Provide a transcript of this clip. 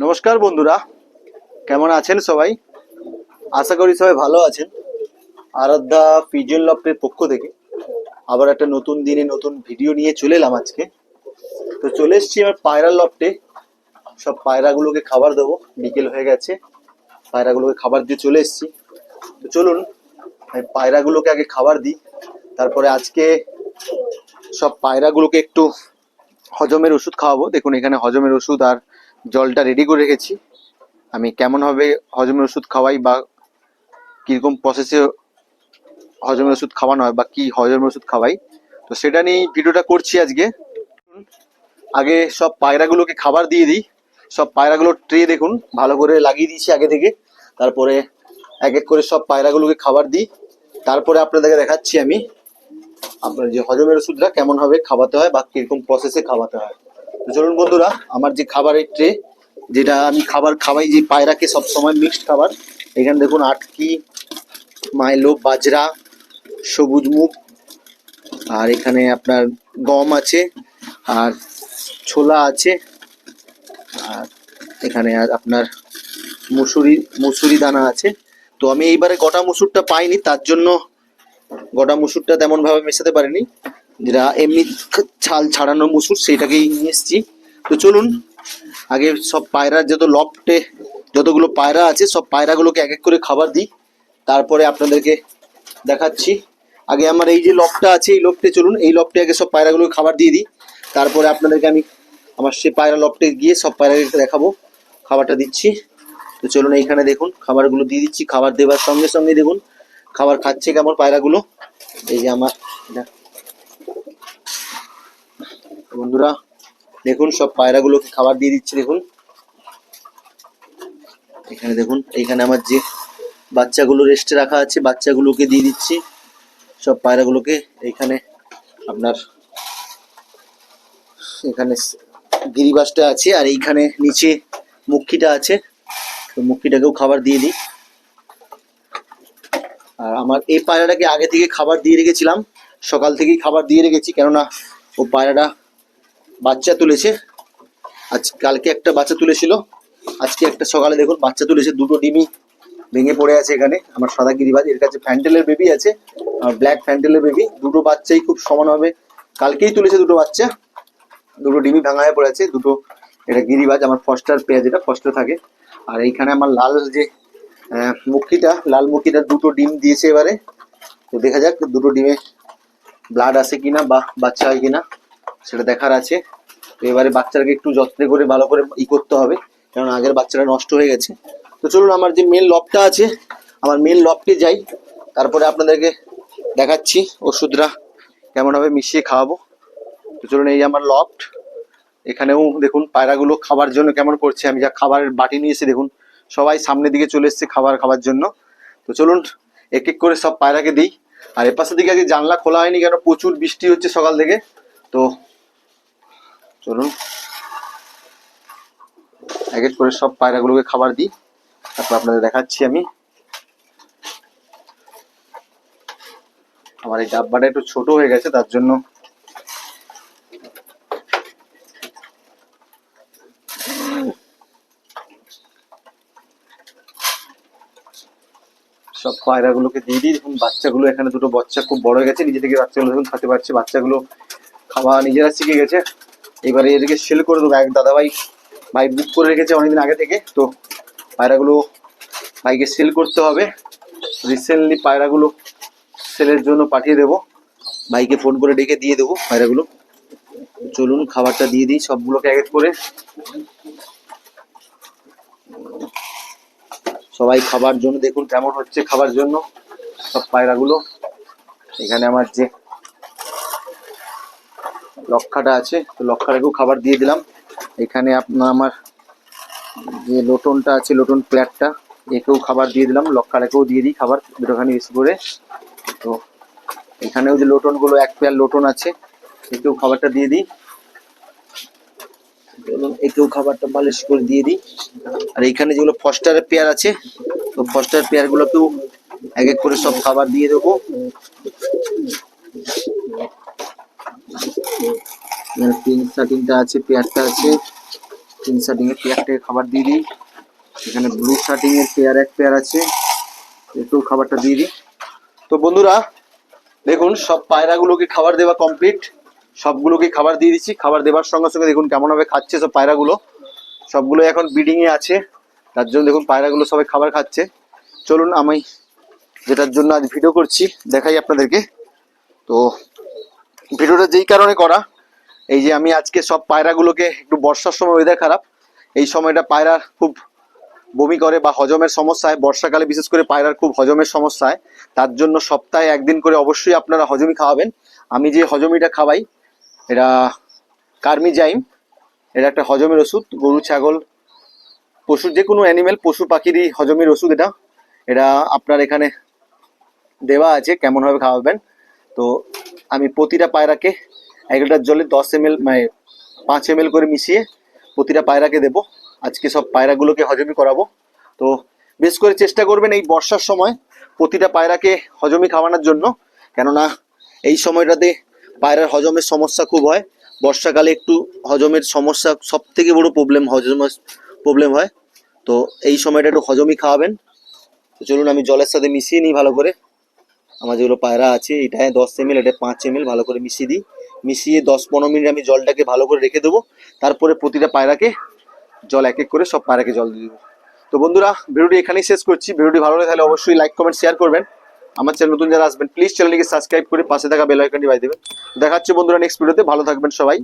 নমস্কার বন্ধুরা, কেমন আছেন সবাই? আশা করি সবাই ভালো আছেন। আরাধ্যা পিজন লফটের পক্ষ থেকে আবার একটা নতুন দিনে নতুন ভিডিও নিয়ে চলে এলাম আজকে। তো চলে এসেছি আমার পায়রা লফটে। সব পায়রাগুলোকে খাবার দেবো, বিকেল হয়ে গেছে, পায়রাগুলোকে খাবার দিয়ে চলে এসেছি। তো চলুন আমি পায়রাগুলোকে আগে খাবার দিই, তারপরে আজকে সব পায়রাগুলোকে একটু হজমের ওষুধ খাওয়াবো। দেখুন এখানে হজমের ওষুধ আর জলটা রেডি করে রেখেছি। আমি কেমনভাবে হজমের ওষুধ খাওয়াই বা কিরকম প্রসেসে হজমের ওষুধ খাওয়ানো হয় বা কি হজমের ওষুধ খাওয়াই, তো সেটা নিয়ে ভিডিওটা করছি আজকে। আগে সব পায়রাগুলোকে খাবার দিয়ে দিই। সব পায়রাগুলোর ট্রে দেখুন ভালো করে লাগিয়ে দিয়েছি আগে থেকে। তারপরে এক এক করে সব পায়রাগুলোকে খাবার দিই, তারপরে আপনাদেরকে দেখাচ্ছি আমি আপনার যে হজমের ওষুধটা কেমনভাবে খাওয়াতে হয় বা কিরকম প্রসেসে খাওয়াতে হয়। তো চলুন বন্ধুরা, আমার যে খাবারের ট্রে, যেটা আমি খাবার খাওয়াই যে পায়রাকে সব সময় মিক্সড খাবার, এখানে দেখুন আটকি, মাইলো, বাজরা, সবুজ মুগ, আর এখানে আপনার গম আছে, আর ছোলা আছে, আর এখানে আপনার মুসুরি দানা আছে। তো আমি এইবারে গোটা মুসুরটা পাইনি, তার জন্য গোটা মুসুরটা তেমন ভাবে মেশাতে পারিনি, যেটা এমনি ছাল ছাড়ানো মুসুর সেইটাকেই নিয়ে এসেছি। তো চলুন আগে সব পায়রার লফটে যতগুলো পায়রা আছে সব পায়রাগুলোকে এক এক করে খাবার দিই, তারপরে আপনাদেরকে দেখাচ্ছি। আগে আমার এই যে লফটটা আছে, এই লফটে চলুন, এই লফটে আগে সব পায়রাগুলোকে খাবার দিয়ে দিই, তারপরে আপনাদেরকে আমি আমার সেই পায়রা লফটে গিয়ে সব পায়রাকে দেখাবো খাবারটা দিচ্ছি। তো চলুন এইখানে দেখুন খাবারগুলো দিয়ে দিচ্ছি। খাবার দেওয়ার সঙ্গে সঙ্গে দেখুন খাবার খাচ্ছে কেমন পায়রাগুলো। এই যে আমার বন্ধুরা দেখুন সব পায়রাগুলোকে খাবার দিয়ে দিচ্ছি। দেখুন এখানে দেখুন, এইখানে আমার যে বাচ্চাগুলো রেস্টে রাখা আছে বাচ্চাগুলোকে দিয়ে দিচ্ছি সব পায়রাগুলোকে। এইখানে আপনার এখানে গিরিবাসটা আছে, আর এইখানে নিচে মুখিটা আছে, তো মুখিটাকেও খাবার দিয়ে দিই। আর আমার এই পায়রাটাকে আগে থেকে খাবার দিয়ে রেখেছিলাম, সকাল থেকেই খাবার দিয়ে রেখেছি, কেননা ও পায়রাটা বাচ্চা তুলেছে। কালকে একটা বাচ্চা তুলেছিল, আজকে একটা সকালে দেখুন বাচ্চা তুলেছে। দুটো ডিমই ভেঙে পড়ে আছে এখানে। আমার সাদা গিরিবাজ, এর কাছে ফ্যান্টেলের বেবি আছে আর ব্ল্যাক ফ্যান্টেলের বেবি, দুটো বাচ্চাই খুব সমানভাবে কালকেই তুলেছে। দুটো বাচ্চা, দুটো ডিমই ভাঙা হয়ে পড়েছে দুটো। এটা গিরিবাজ, আমার ফস্টার পেঁয়াজ, এটা ফস্টার থাকে। আর এইখানে আমার লাল যে মুখিটা, লাল মুখিটা দুটো ডিম দিয়েছে এবারে। তো দেখা যাক দুটো ডিমে ব্লাড আসে কিনা বা বাচ্চা হয় কিনা সেটা দেখার আছে। তো এবারে বাচ্চাটাকে একটু যত্ন করে ভালো করে করতে হবে, কারণ আগের বাচ্চাটা নষ্ট হয়ে গেছে। তো চলুন আমার যে মেন লফটটা আছে, আমার মেন লফটে যাই, তারপরে আপনাদেরকে দেখাচ্ছি ওষুধটা কেমনভাবে মিশিয়ে খাওয়াবো। তো চলুন এই আমার লফট। এখানেও দেখুন পায়রাগুলো খাবার জন্য কেমন করছে। আমি যা খাবারের বাটি নিয়ে এসে দেখুন সবাই সামনের দিকে চলে এসছে খাবার খাওয়ার জন্য। তো চলুন এক এক করে সব পায়রাকে দিই। আর এপাশের দিকে আগে জানলা খোলা হয়নি, কেন প্রচুর বৃষ্টি হচ্ছে সকাল থেকে। তো চলুন এক এক করে সব পায়রাগুলোকে খাবার দিই, তারপর আপনাদের দেখাচ্ছি আমি। আমার এই ডাব্বাটা একটু ছোট হয়ে গেছে, তার জন্য সব পায়রাগুলোকে দিয়ে দিই। দেখুন বাচ্চাগুলো এখানে দুটো বাচ্চা খুব বড় হয়ে গেছে, নিজে থেকে বাচ্চাগুলো দেখুন খেতে পারছে, বাচ্চাগুলো খাওয়া নিজেরা শিখে গেছে। এবারে এদিকে সেল করে দেবো। এক দাদাভাই বুক করে রেখেছে অনেকদিন আগে থেকে, তো পায়রাগুলো ভাইকে সেল করতে হবে। রিসেন্টলি পায়রাগুলো সেলের জন্য পাঠিয়ে দেবো, ভাইকে ফোন করে ডেকে দিয়ে দেবো পায়রাগুলো। চলুন খাবারটা দিয়ে দিই সবগুলোকে এক এক করে। সবাই খাবার জন্য দেখুন কেমন হচ্ছে খাবার জন্য সব পায়রাগুলো। এখানে আমার যে লক্ষাটা আছে, তো লক্ষাটাকেও খাবার দিয়ে দিলাম। এখানে আপনার আমার যে লোটনটা আছে, লোটন প্ল্যাটটা, একেও খাবার দিয়ে দিলাম। লক্ষাটাকেও দিয়ে দিই খাবার দুটোখানি বেশি করে। তো এখানেও যে লোটনগুলো, এক পেয়ার লোটন আছে, একেও খাবারটা দিয়ে দিই। একেও খাবারটা বালিশ করে দিয়ে দিই। আর এইখানে যেগুলো ফস্টারের পেয়ার আছে, তো ফস্টার পেয়ারগুলোকেও এক এক করে সব খাবার দিয়ে দেবো। পিঙ্ক শার্টিংটা আছে, পেয়ারটা আছে, পিঙ্ক শার্টিং এর পেয়ারটাকে খাবার দিয়ে দিই। এখানে ব্লু শার্টিং এর পেয়ার এক পেয়ার আছে, একটু খাবারটা দিয়ে দিই। তো বন্ধুরা দেখুন সব পায়রাগুলোকে খাবার দেওয়া কমপ্লিট, সবগুলোকে খাবার দিয়ে দিচ্ছি। খাবার দেওয়ার সঙ্গে সঙ্গে দেখুন কেমনভাবে খাচ্ছে সব পায়রাগুলো, সবগুলো এখন ব্রিডিং এ আছে, তার জন্য দেখুন পায়রাগুলো সবাই খাবার খাচ্ছে। চলুন আমি যেটার জন্য আজ ভিডিও করছি দেখাই আপনাদেরকে। তো ভিডিওটা যেই কারণে করা, এই যে আমি আজকে সব পায়রাগুলোকে, একটু বর্ষার সময় ওয়েদার খারাপ, এই সময়টা পায়রার খুব বমি করে বা হজমের সমস্যা হয়, বর্ষাকালে বিশেষ করে পায়রার খুব হজমের সমস্যা হয়, তার জন্য সপ্তাহে একদিন করে অবশ্যই আপনারা হজমি খাওয়াবেন। আমি যে হজমিটা খাওয়াই এটা কার্মিজাইম, এটা একটা হজমের ওষুধ, গরু ছাগল পশু যে কোনো অ্যানিমেল পশু পাখিরই হজমের ওষুধ এটা। এটা আপনার এখানে দেওয়া আছে কেমনভাবে খাওয়াবেন। তো আমি প্রতিটা পায়রাকে 1 লিটার জলে 10 ml মানে 5 ml করে মিশিয়ে প্রতিটা পায়রাকে দেবো। আজকে সব পায়রাগুলোকে হজমি করাবো। তো বেশ করে চেষ্টা করবেন এই বর্ষার সময় প্রতিটা পায়রাকে হজমি খাওয়ানোর জন্য, কেননা এই সময়টাতে পায়রার হজমের সমস্যা খুব হয়। বর্ষাকালে একটু হজমের সমস্যা সব থেকে বড় প্রবলেম, হজমের প্রবলেম হয়। তো এই সময়টা একটু হজমি খাওয়াবেন। তো চলুন আমি জলের সাথে মিশিয়ে নিই ভালো করে। আমার যেগুলো পায়রা আছে এটায় 10 ml, এটা 5 ml ভালো করে মিশিয়ে দিই। মিশিয়ে 10-15 মিনিট আমি জলটাকে ভালো করে রেখে দেবো। তারপরে প্রতিটা পায়রাকে জল এক এক করে সব পায়রাকে জল দিয়ে দেবো। তো বন্ধুরা ভিডিওটি এখানেই শেষ করছি। ভিডিওটি ভালো লাগে তাহলে অবশ্যই লাইক কমেন্ট শেয়ার করবেন। আমার চ্যানেল নতুন যারা আসবেন প্লিজ চ্যানেলটিকে সাবস্ক্রাইব করে পাশে থাকা বেল আইকনটি বাজিয়ে দেবেন। দেখা হচ্ছে বন্ধুরা নেক্সট ভিডিওতে। ভালো থাকবেন সবাই।